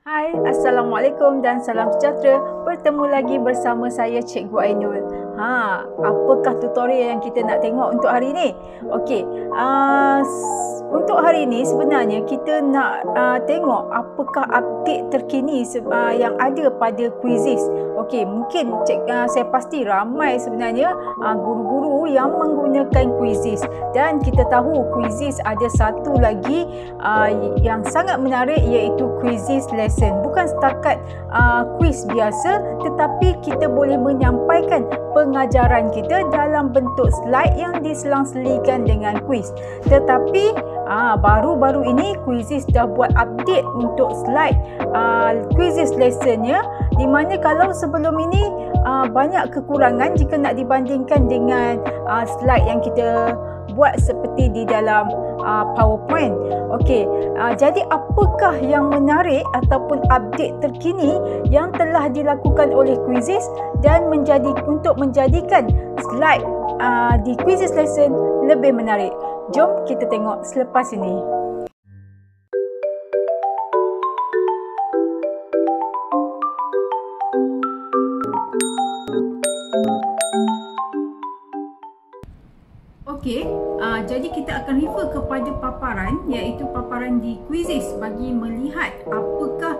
Hai, Assalamualaikum dan salam sejahtera. Bertemu lagi bersama saya Cikgu Ainul. Apakah tutorial yang kita nak tengok untuk hari ini? Okey, untuk hari ini sebenarnya kita nak tengok apakah update terkini yang ada pada Quizizz. Okey, mungkin saya pasti ramai sebenarnya guru-guru yang menggunakan Quizizz, dan kita tahu Quizizz ada satu lagi yang sangat menarik, iaitu Quizizz Lesson. Bukan setakat quiz biasa, tetapi kita boleh menyampaikan pengajaran kita dalam bentuk slide yang diselang-selikan dengan quiz. Tetapi baru-baru ini Quizizz dah buat update untuk slide Quizizz Lessonnya, di mana kalau sebelum ini banyak kekurangan jika nak dibandingkan dengan slide yang kita buat seperti di dalam PowerPoint. Okey, jadi apakah yang menarik ataupun update terkini yang telah dilakukan oleh Quizizz dan untuk menjadikan slide di Quizizz Lesson lebih menarik? Jom kita tengok selepas ini. Okey, jadi kita akan refer kepada paparan, iaitu paparan di Quizizz bagi melihat apakah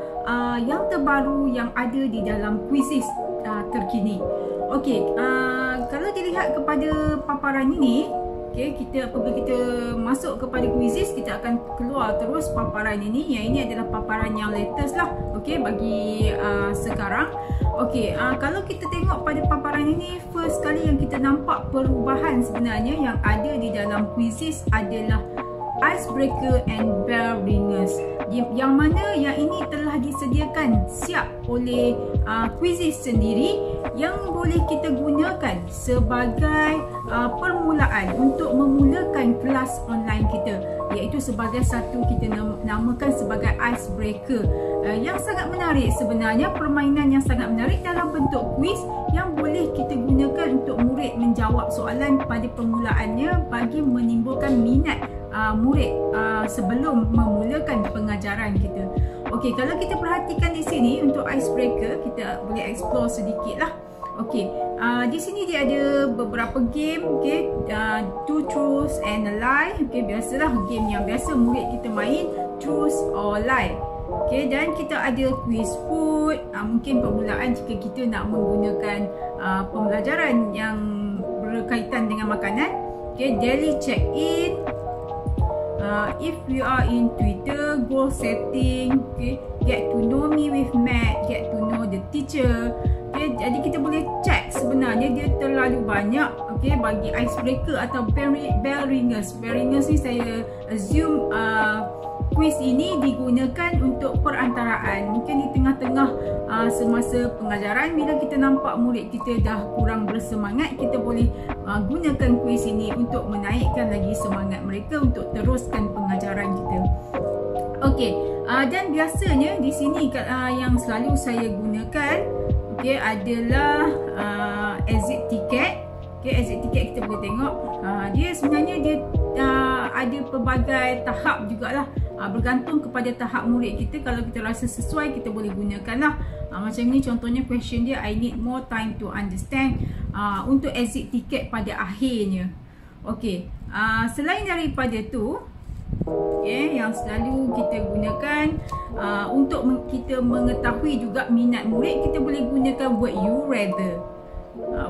yang terbaru yang ada di dalam Quizizz terkini. Okey, kalau dilihat kepada paparan ini, apabila kita masuk kepada Quizizz, kita akan keluar terus paparan ini. Yang ini adalah paparan yang latest lah, bagi sekarang. Okey, kalau kita tengok pada paparan ini, first kali yang kita nampak perubahan sebenarnya yang ada di dalam Quizizz adalah icebreaker and bell ringers, yang mana yang ini telah disediakan siap oleh Quizizz sendiri, yang boleh kita gunakan sebagai permulaan untuk memulakan kelas online kita, iaitu sebagai satu kita namakan sebagai icebreaker, yang sangat menarik sebenarnya, permainan yang sangat menarik dalam bentuk quiz yang boleh kita gunakan untuk murid menjawab soalan pada permulaannya bagi menimbulkan minat murid sebelum memulakan pengajaran kita. Okey, kalau kita perhatikan di sini untuk icebreaker, kita boleh explore sedikit lah. Okey, di sini dia ada beberapa game, two truths and a lie. Okey, biasalah game yang biasa murid kita main, truth or lie. Okey, dan kita ada quiz food, mungkin permulaan jika kita nak menggunakan pembelajaran yang berkaitan dengan makanan. Okey, daily check in. If you are in Twitter, goal setting, get to know me with Matt, get to know the teacher. Jadi kita boleh check sebenarnya dia terlalu banyak bagi icebreaker atau bell ringers. Bell ringers ni saya assume quiz ini digunakan untuk perantaraan, mungkin di tengah-tengah semasa pengajaran. Bila kita nampak murid kita dah kurang bersemangat, kita boleh gunakan quiz ini untuk menaikkan lagi semangat mereka untuk teruskan pengajaran kita. Okey, dan biasanya di sini yang selalu saya gunakan adalah exit ticket. Exit ticket kita boleh tengok dia sebenarnya ada pelbagai tahap jugalah, bergantung kepada tahap murid kita. Kalau kita rasa sesuai, kita boleh gunakan lah. Macam ni contohnya question dia, I need more time to understand, untuk exit ticket pada akhirnya. Okey, selain daripada tu, yang selalu kita gunakan untuk kita mengetahui juga minat murid, kita boleh gunakan would you rather.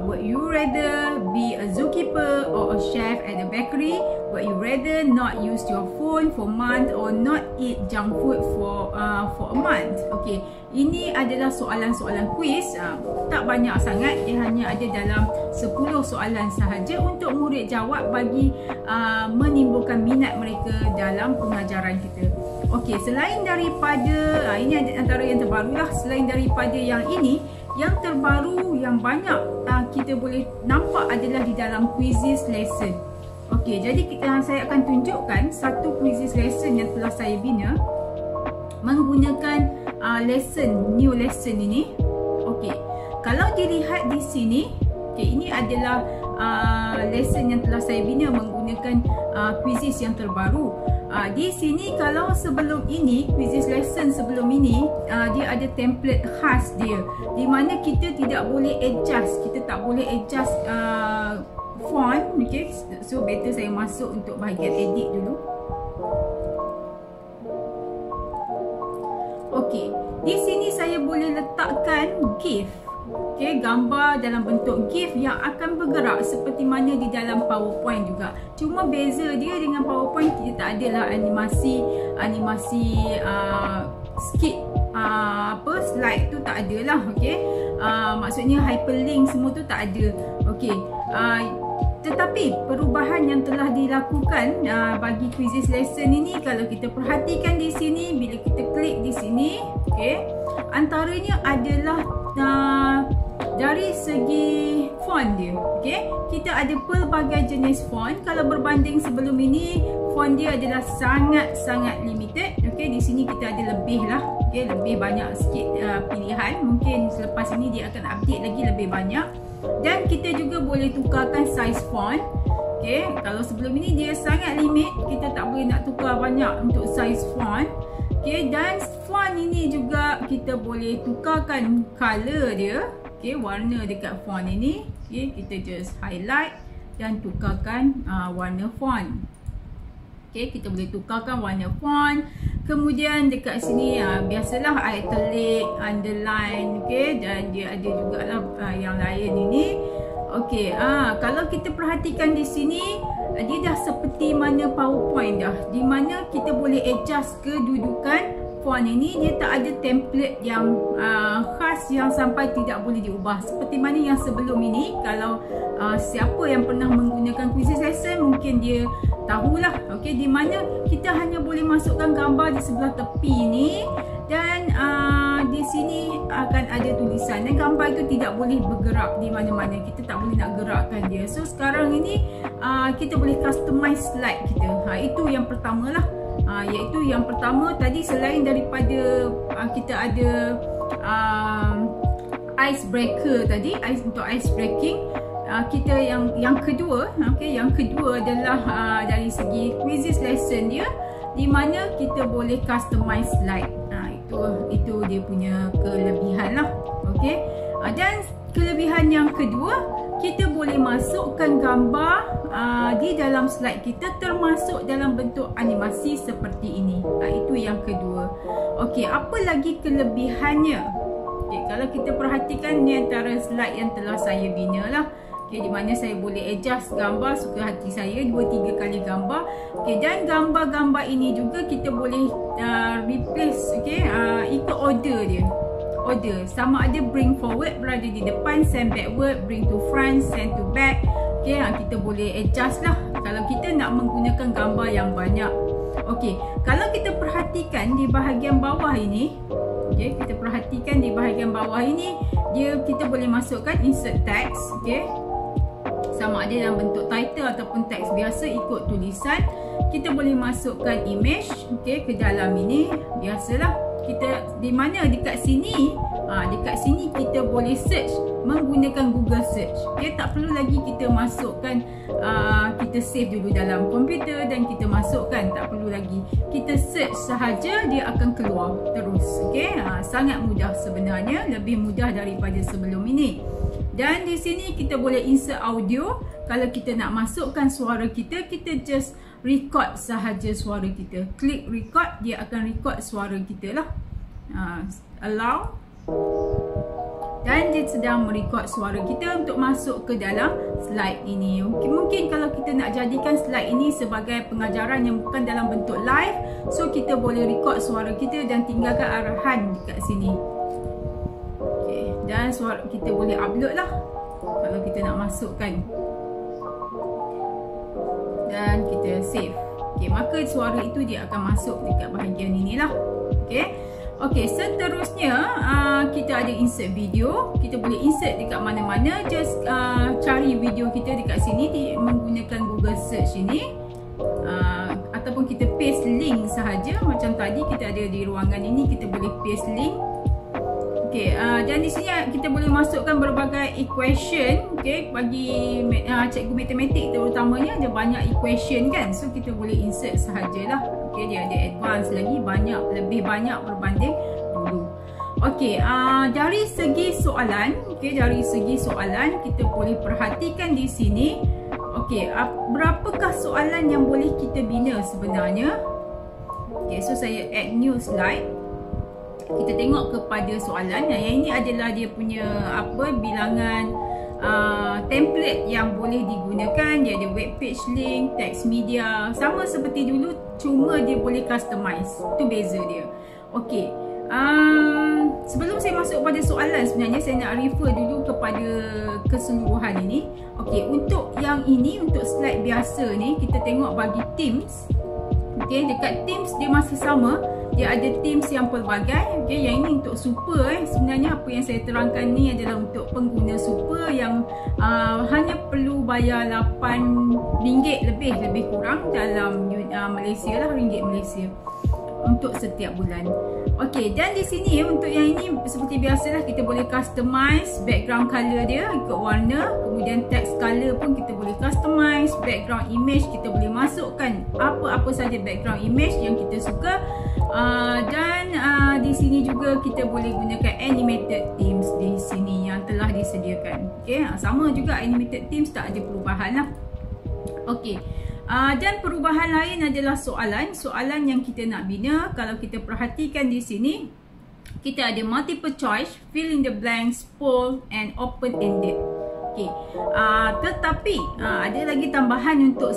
Would you rather be a zookeeper or a chef at a bakery? Would you rather not use your phone for a month or not eat junk food for a month? Okey, ini adalah soalan-soalan quiz, tak banyak sangat, dia hanya ada dalam 10 soalan sahaja untuk murid jawab bagi menimbulkan minat mereka dalam pengajaran kita. Okey, selain daripada ini antara yang terbaru lah. Selain daripada yang ini, yang terbaru yang banyak kita boleh nampak adalah di dalam Quizizz Lesson. Okey, jadi saya akan tunjukkan satu Quizizz Lesson yang telah saya bina menggunakan new lesson ini. Okey, kalau dilihat di sini, ini adalah lesson yang telah saya bina menggunakan Quizizz yang terbaru. Di sini kalau sebelum ini, quizzes lesson sebelum ini, dia ada template khas dia, di mana kita tidak boleh adjust, kita tak boleh adjust font. Okay, so better saya masuk untuk bahagian edit dulu. Okay, di sini saya boleh letakkan GIF. Okay, gambar dalam bentuk GIF yang akan bergerak seperti mana di dalam PowerPoint juga. Cuma beza dia dengan PowerPoint, kita tak adalah animasi skip slide tu tak adalah. Okay, maksudnya hyperlink semua tu tak ada. Okay, tetapi perubahan yang telah dilakukan bagi quizzes lesson ini, kalau kita perhatikan di sini, bila kita klik di sini, okay, antaranya adalah dari segi font dia. Okay, kita ada pelbagai jenis font. Kalau berbanding sebelum ini, font dia adalah sangat-sangat limited. Okay, di sini kita ada lebih lah. Okay, lebih banyak sikit pilihan. Mungkin selepas ini dia akan update lagi lebih banyak. Dan kita juga boleh tukarkan size font. Okay, kalau sebelum ini dia sangat limit, kita tak boleh nak tukar banyak untuk size font. Okay, dan font ini juga kita boleh tukarkan color dia. Okay, warna dekat font ini. Okay, kita just highlight dan tukarkan warna font. Okay, kita boleh tukarkan warna font. Kemudian dekat sini biasalah italic, underline. Okay, dan dia ada jugalah yang lain ini. Okay, kalau kita perhatikan di sini, dia dah seperti mana PowerPoint dah, di mana kita boleh adjust kedudukan font ini. Dia tak ada template yang khas yang sampai tidak boleh diubah seperti mana yang sebelum ini. Kalau siapa yang pernah menggunakan quizzes lesson, mungkin dia tahulah. Okay, di mana kita hanya boleh masukkan gambar di sebelah tepi ini, dan di sini akan ada tulisan, dan gambar itu tidak boleh bergerak di mana-mana. Kita tak boleh nak gerakkan dia. So sekarang ini kita boleh customize slide kita. Itu yang pertama lah. Iaitu yang pertama tadi, selain daripada kita ada icebreaker tadi, untuk ice breaking, kita yang kedua, okay, yang kedua adalah dari segi quizzes lesson dia, di mana kita boleh customize slide. Itu dia punya kelebihan lah. Okay, dan kelebihan yang kedua, kita boleh masukkan gambar di dalam slide kita, termasuk dalam bentuk animasi seperti ini. Itu yang kedua. Okey, apa lagi kelebihannya? Okay, kalau kita perhatikan, ni antara slide yang telah saya bina lah. Okay, di mana saya boleh adjust gambar suka hati saya, 2-3 kali gambar. Okay, dan gambar-gambar ini juga kita boleh replace, okay, ikut order dia. Order sama ada bring forward, berada di depan, send backward, bring to front, send to back. Okay, kita boleh adjust lah kalau kita nak menggunakan gambar yang banyak. Okay, kalau kita perhatikan di bahagian bawah ini, okay, kita perhatikan di bahagian bawah ini, kita boleh masukkan insert text. Okay, sama ada dalam bentuk title ataupun teks biasa ikut tulisan. Kita boleh masukkan image, okay, ke dalam ini. Biasalah kita di mana dekat sini, kita boleh search menggunakan Google Search. Okay, tak perlu lagi kita masukkan, kita save dulu dalam komputer dan kita masukkan, tak perlu lagi. Kita search sahaja, dia akan keluar terus. Okay, sangat mudah sebenarnya, lebih mudah daripada sebelum ini. Dan di sini kita boleh insert audio. Kalau kita nak masukkan suara kita, kita just record sahaja suara kita. Klik record, dia akan record suara kita lah. Allow. Dan dia sedang merekod suara kita untuk masuk ke dalam slide ini. Mungkin kalau kita nak jadikan slide ini sebagai pengajaran yang bukan dalam bentuk live, so kita boleh record suara kita dan tinggalkan arahan dekat sini. Okay, dan suara kita boleh upload lah kalau kita nak masukkan. Dan kita save. Okay, maka suara itu dia akan masuk dekat bahagian inilah. Okay. Okey, seterusnya kita ada insert video. Kita boleh insert dekat mana-mana. Just cari video kita dekat sini menggunakan Google Search ini. Ataupun kita paste link sahaja. Macam tadi kita ada di ruangan ini, kita boleh paste link. Okey, dan di sini kita boleh masukkan berbagai equation. Okey, bagi cikgu matematik terutamanya ada banyak equation kan. So kita boleh insert sahajalah. Okey, dia ada advance lagi, lebih banyak berbanding dulu. Okey, dari segi soalan, kita boleh perhatikan di sini. Okey, berapakah soalan yang boleh kita bina sebenarnya? Okey, so saya add new slide. Kita tengok kepada soalan. Yang ini adalah dia punya bilangan template yang boleh digunakan. Dia ada web page link, text media, sama seperti dulu, cuma dia boleh customize. Itu beza dia. Okey, sebelum saya masuk pada soalan, sebenarnya saya nak refer dulu kepada keseluruhan ini. Okey, untuk yang ini, untuk slide biasa ni, kita tengok bagi Teams. Okey, dekat Teams dia masih sama. Dia ada Teams yang pelbagai. Okey, yang ini untuk super. Sebenarnya apa yang saya terangkan ni adalah untuk pengguna super yang hanya perlu bayar RM8 lebih kurang dalam Malaysia lah, ringgit Malaysia, untuk setiap bulan. Okey, dan di sini untuk yang ini seperti biasalah, kita boleh customize background color dia ikut warna. Kemudian text color pun kita boleh customize. Background image kita boleh masukkan apa-apa saja background image yang kita suka. Dan di sini juga kita boleh gunakan animated themes di sini yang telah disediakan. Okey, sama juga animated themes, tak ada perubahan lah. Okey. Dan perubahan lain adalah soalan yang kita nak bina. Kalau kita perhatikan di sini, kita ada multiple choice, fill in the blanks, poll and open ended. Okey, tetapi ada lagi tambahan untuk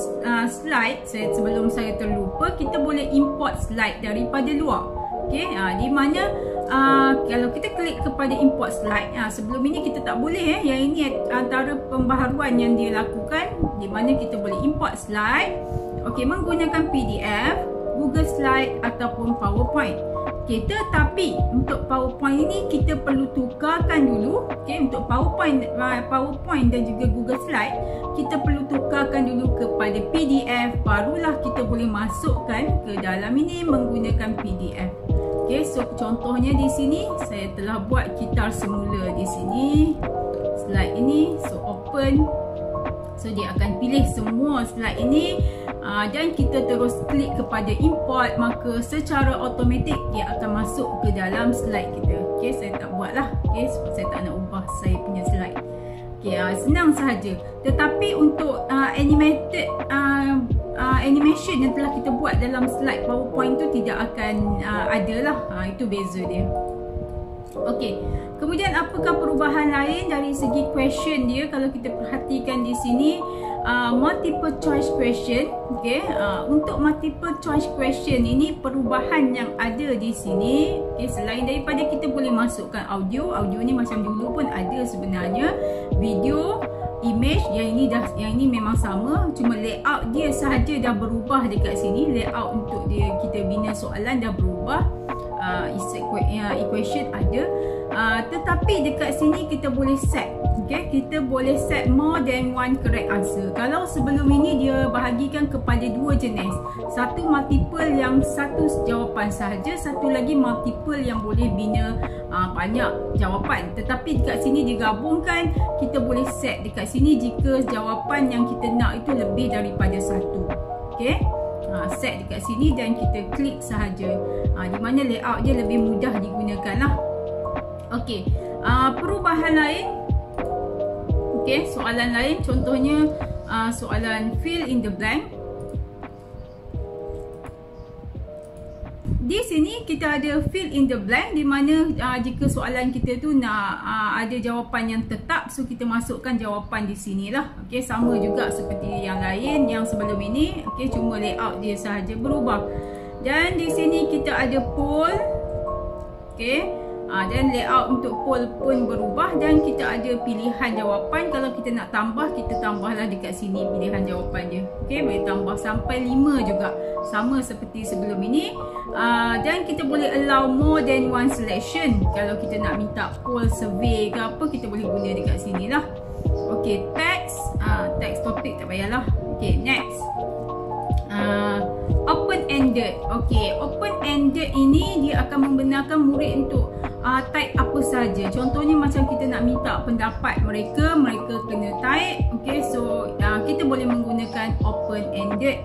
slide. Sebelum saya terlupa, kita boleh import slide daripada luar. Okey, di mana kalau kita klik kepada import slide, sebelum ini kita tak boleh. Yang ini antara pembaharuan yang dia lakukan, di mana kita boleh import slide. Okey, menggunakan PDF, Google Slide ataupun PowerPoint. Okey, tetapi untuk PowerPoint ini kita perlu tukarkan dulu. Okey, untuk PowerPoint dan juga Google Slide, kita perlu tukarkan dulu kepada PDF, barulah kita boleh masukkan ke dalam ini menggunakan PDF. Okey, so contohnya di sini saya telah buat kitar semula di sini. Slide ini, so open. So dia akan pilih semua slide ini, dan kita terus klik kepada import, maka secara automatik dia akan masuk ke dalam slide kita. Okey, saya tak buat lah. Okey, sebab saya tak nak ubah saya punya slide. Okey, senang sahaja. Tetapi untuk animated animation yang telah kita buat dalam slide PowerPoint tu tidak akan ada lah. Itu beza dia. Okey, kemudian apakah perubahan lain dari segi question dia? Kalau kita perhatikan di sini, multiple choice question. Okey, untuk multiple choice question ini perubahan yang ada di sini. Okey, selain daripada kita boleh masukkan audio ni macam dulu pun ada sebenarnya, video, image, yang ini memang sama, cuma layout dia sahaja dah berubah dekat sini. Layout untuk kita bina soalan dah berubah. Equation ada, tetapi dekat sini kita boleh set. Okay, kita boleh set more than one correct answer. Kalau sebelum ini dia bahagikan kepada dua jenis, satu multiple yang satu jawapan sahaja, satu lagi multiple yang boleh bina banyak jawapan. Tetapi dekat sini digabungkan, kita boleh set dekat sini jika jawapan yang kita nak itu lebih daripada satu. Okay, set dekat sini dan kita klik sahaja, di mana layout dia lebih mudah digunakan lah. Okey, perubahan lain. Okey, soalan lain, contohnya soalan fill in the blank. Di sini kita ada fill in the blank, di mana jika soalan kita tu nak ada jawapan yang tetap, so kita masukkan jawapan di sini lah. Okey, sama juga seperti yang lain yang sebelum ini. Okey, cuma layout dia sahaja berubah. Dan di sini kita ada poll. Okey, dan layout untuk poll pun berubah, dan kita ada pilihan jawapan. Kalau kita nak tambah, kita tambahlah dekat sini pilihan jawapan dia. Okey, boleh tambah sampai 5 juga, sama seperti sebelum ini. Dan kita boleh allow more than one selection. Kalau kita nak minta poll, survey ke apa, kita boleh guna dekat sini lah. Okey, text topik tak payahlah. Okey, next. Open-ended. Okey, open-ended ini dia akan membenarkan murid untuk type apa saja. Contohnya macam kita nak minta pendapat mereka kena type. Okey, so kita boleh menggunakan open-ended.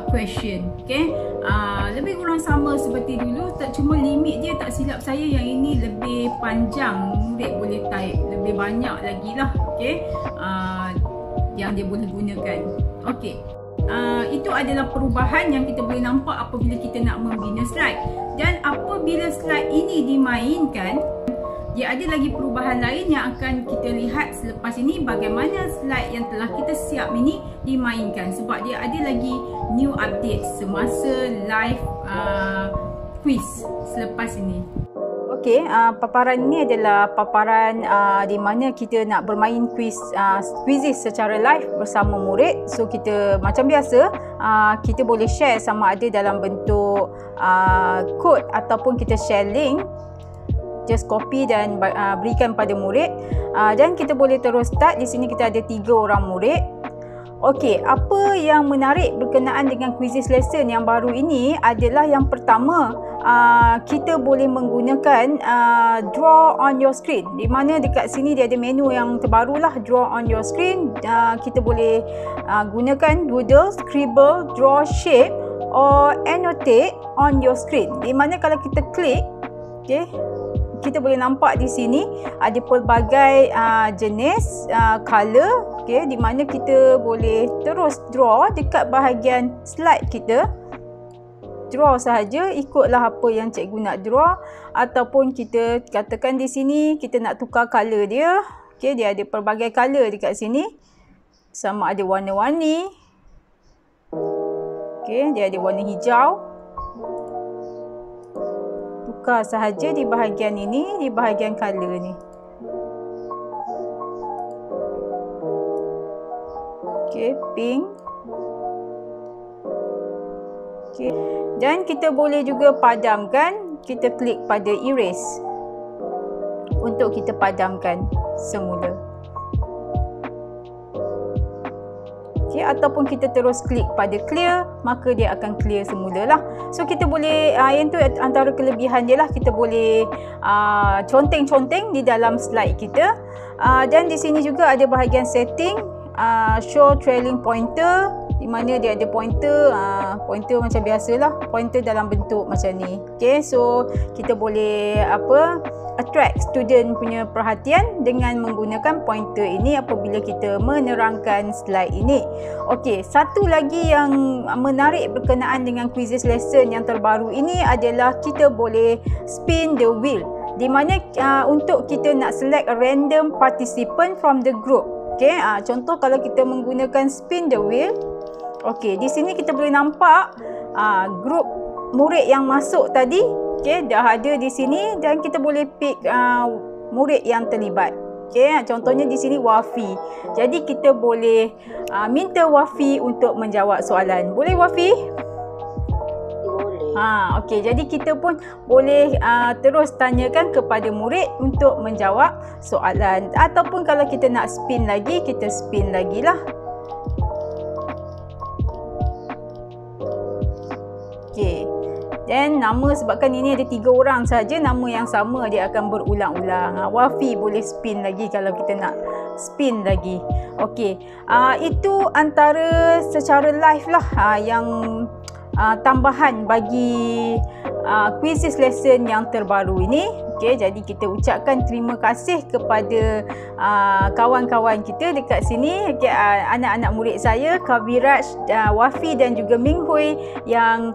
question. Okay, lebih kurang sama seperti dulu, tak cuma limit dia tak silap saya yang ini lebih panjang, murid boleh type lebih banyak lagi lah. Okay, yang dia boleh gunakan. Okay, itu adalah perubahan yang kita boleh nampak apabila kita nak membina slide. Dan apabila slide ini dimainkan, dia ada lagi perubahan lain yang akan kita lihat selepas ini, bagaimana slide yang telah kita siap ini dimainkan, sebab dia ada lagi new update semasa live quiz selepas ini. Okey, paparan ini adalah paparan di mana kita nak bermain quizzes secara live bersama murid. So kita macam biasa, kita boleh share sama ada dalam bentuk kod ataupun kita share link. Just copy dan berikan pada murid, dan kita boleh terus start. Di sini kita ada 3 orang murid. Okey, apa yang menarik berkenaan dengan quizzes lesson yang baru ini adalah yang pertama, kita boleh menggunakan draw on your screen, di mana dekat sini dia ada menu yang terbaru lah, draw on your screen. Kita boleh gunakan doodle, scribble, draw shape or annotate on your screen, di mana kalau kita klik, okey, kita boleh nampak di sini ada pelbagai jenis color, okey, di mana kita boleh terus draw dekat bahagian slide kita. Draw sahaja, ikutlah apa yang cikgu nak draw, ataupun kita katakan di sini kita nak tukar color dia. Okey, dia ada pelbagai color dekat sini. Sama ada warna-warni. Okey, dia ada warna hijau. Tukar sahaja di bahagian ini, di bahagian color ni. Okey, pink. Okey, dan kita boleh juga padamkan. Kita klik pada erase untuk kita padamkan semula. Okay, ataupun kita terus klik pada clear, maka dia akan clear semula lah. So kita boleh, yang tu antara kelebihan dia lah, kita boleh conteng-conteng di dalam slide kita. Dan di sini juga ada bahagian setting, show trailing pointer, di mana dia ada pointer, pointer macam biasalah, pointer dalam bentuk macam ni. Okay, so kita boleh attract student punya perhatian dengan menggunakan pointer ini apabila kita menerangkan slide ini. Okey, satu lagi yang menarik berkenaan dengan quizzes lesson yang terbaru ini adalah kita boleh spin the wheel, di mana untuk kita nak select a random participant from the group. Okey, contoh kalau kita menggunakan spin the wheel, okey, di sini kita boleh nampak grup murid yang masuk tadi. Okey, dah ada di sini, dan kita boleh pick murid yang terlibat. Okey, contohnya di sini Wafi. Jadi kita boleh minta Wafi untuk menjawab soalan. Boleh Wafi? Boleh. Okey, jadi kita pun boleh terus tanyakan kepada murid untuk menjawab soalan. Ataupun kalau kita nak spin lagi, kita spin lagi lah. Okey. Dan nama, sebabkan ini ada 3 orang saja, nama yang sama dia akan berulang-ulang. Wafi boleh spin lagi kalau kita nak spin lagi. Okey, itu antara secara live lah yang tambahan bagi quizzes lesson yang terbaru ini. Okey, jadi kita ucapkan terima kasih kepada kawan-kawan kita dekat sini. Okey, anak-anak murid saya, Kaviraj, Wafi dan juga Ming Hui yang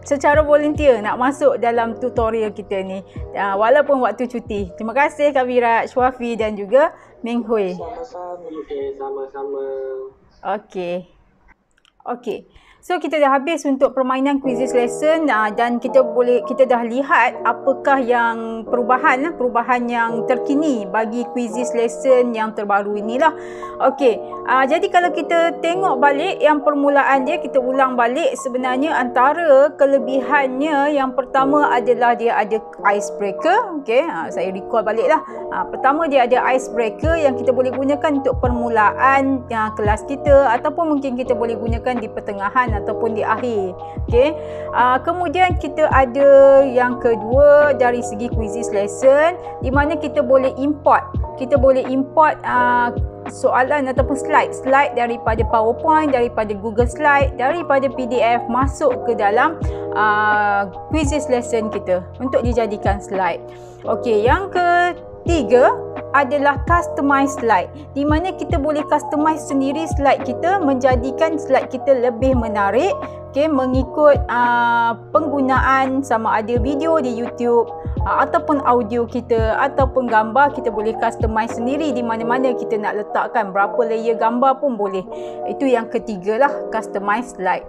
secara volunteer nak masuk dalam tutorial kita ni, walaupun waktu cuti. Terima kasih Kaviraj, Wafi dan juga Ming Hui. Sama-sama. Okey. Okey. So kita dah habis untuk permainan quizzes lesson, dan kita dah lihat apakah yang perubahan yang terkini bagi quizzes lesson yang terbaru inilah. Okey, jadi kalau kita tengok balik yang permulaan dia, kita ulang balik, sebenarnya antara kelebihannya yang pertama adalah dia ada icebreaker. Okey, saya recall baliklah. Pertama dia ada icebreaker yang kita boleh gunakan untuk permulaan kelas kita, ataupun mungkin kita boleh gunakan di pertengahan ataupun di akhir. Okey. Kemudian kita ada yang kedua dari segi quizzes lesson, di mana kita boleh import. Kita boleh import soalan ataupun slide daripada PowerPoint, daripada Google Slide, daripada PDF masuk ke dalam quizzes lesson kita untuk dijadikan slide. Okey, yang ketiga adalah customize slide, di mana kita boleh customize sendiri slide kita, menjadikan slide kita lebih menarik, mengikut penggunaan sama ada video di YouTube ataupun audio kita ataupun gambar. Kita boleh customize sendiri di mana-mana kita nak letakkan, berapa layer gambar pun boleh. Itu yang ketiga lah, customize slide.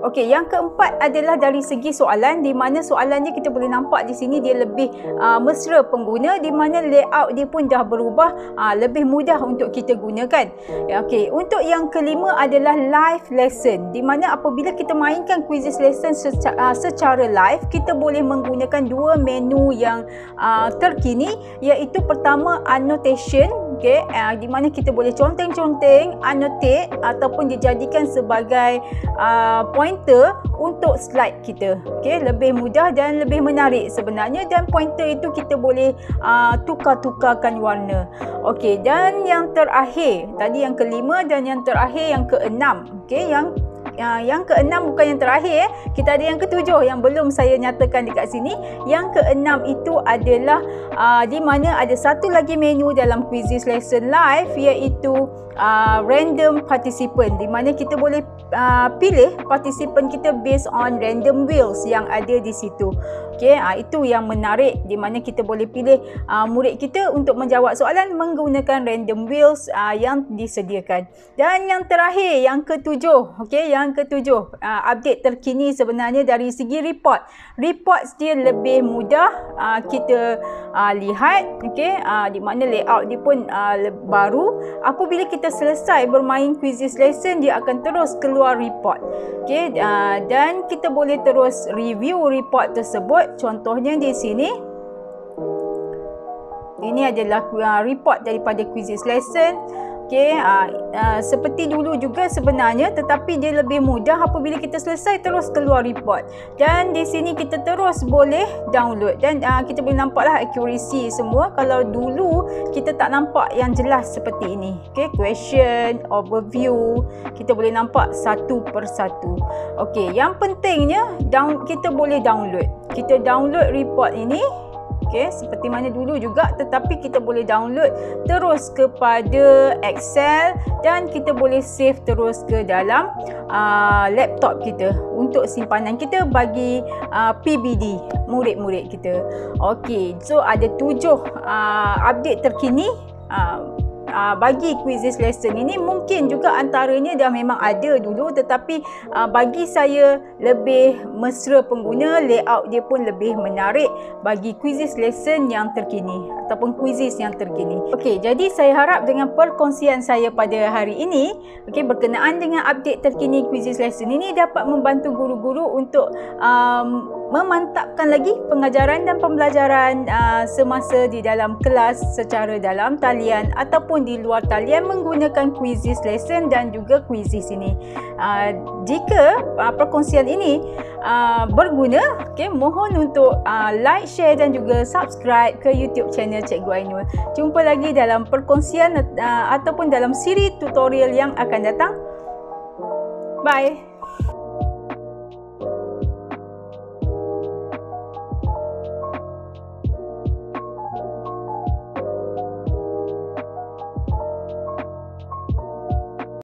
Okey, yang keempat adalah dari segi soalan, di mana soalannya kita boleh nampak di sini dia lebih mesra pengguna, di mana layout dia pun dah berubah, lebih mudah untuk kita gunakan. Okey, untuk yang kelima adalah live lesson, di mana apabila kita mainkan quizzes lesson secara live, kita boleh menggunakan dua menu yang terkini, iaitu pertama annotation. Okey, di mana kita boleh conteng-conteng, annotate ataupun dijadikan sebagai pointer untuk slide kita. Okey, lebih mudah dan lebih menarik sebenarnya, dan pointer itu kita boleh tukar-tukarkan warna. Okey, dan yang terakhir, tadi yang kelima dan yang terakhir yang keenam. Okey, yang keenam bukan yang terakhir, kita ada yang ketujuh yang belum saya nyatakan dekat sini. Yang keenam itu adalah di mana ada satu lagi menu dalam quizzes lesson live, iaitu random participant, di mana kita boleh pilih participant kita based on random wheels yang ada di situ. Okey, itu yang menarik, di mana kita boleh pilih murid kita untuk menjawab soalan menggunakan random wheels yang disediakan. Dan yang terakhir, yang ketujuh. Okey, yang ketujuh, update terkini sebenarnya dari segi report. Reports dia lebih mudah kita lihat. Okey, di mana layout dia pun baru. Apabila kita selesai bermain quizzes lesson, dia akan terus keluar report. Okey, dan kita boleh terus review report tersebut. Contohnya di sini, ini adalah report daripada quizzes lesson. Okey, seperti dulu juga sebenarnya, tetapi dia lebih mudah apabila kita selesai terus keluar report. Dan di sini kita terus boleh download, dan kita boleh nampaklah accuracy semua. Kalau dulu kita tak nampak yang jelas seperti ini. Okey, question, overview, kita boleh nampak satu persatu. Okey, yang pentingnya kita boleh download. Kita download report ini. Okey, seperti mana dulu juga, tetapi kita boleh download terus kepada Excel, dan kita boleh save terus ke dalam laptop kita untuk simpanan kita bagi PBD murid-murid kita. Okey, so ada 7 update terkini bagi quizzes lesson ini. Mungkin juga antaranya dah memang ada dulu, tetapi bagi saya lebih mesra pengguna, layout dia pun lebih menarik bagi quizzes lesson yang terkini ataupun quizzes yang terkini. Okey, jadi saya harap dengan perkongsian saya pada hari ini, okey, berkenaan dengan update terkini quizzes lesson ini dapat membantu guru-guru untuk memantapkan lagi pengajaran dan pembelajaran semasa di dalam kelas secara dalam talian ataupun di luar talian menggunakan quizzes lesson dan juga quizzes ini. Jika perkongsian ini berguna, okay, mohon untuk like, share dan juga subscribe ke YouTube channel Cikgu Ainul. Jumpa lagi dalam perkongsian ataupun dalam siri tutorial yang akan datang. Bye.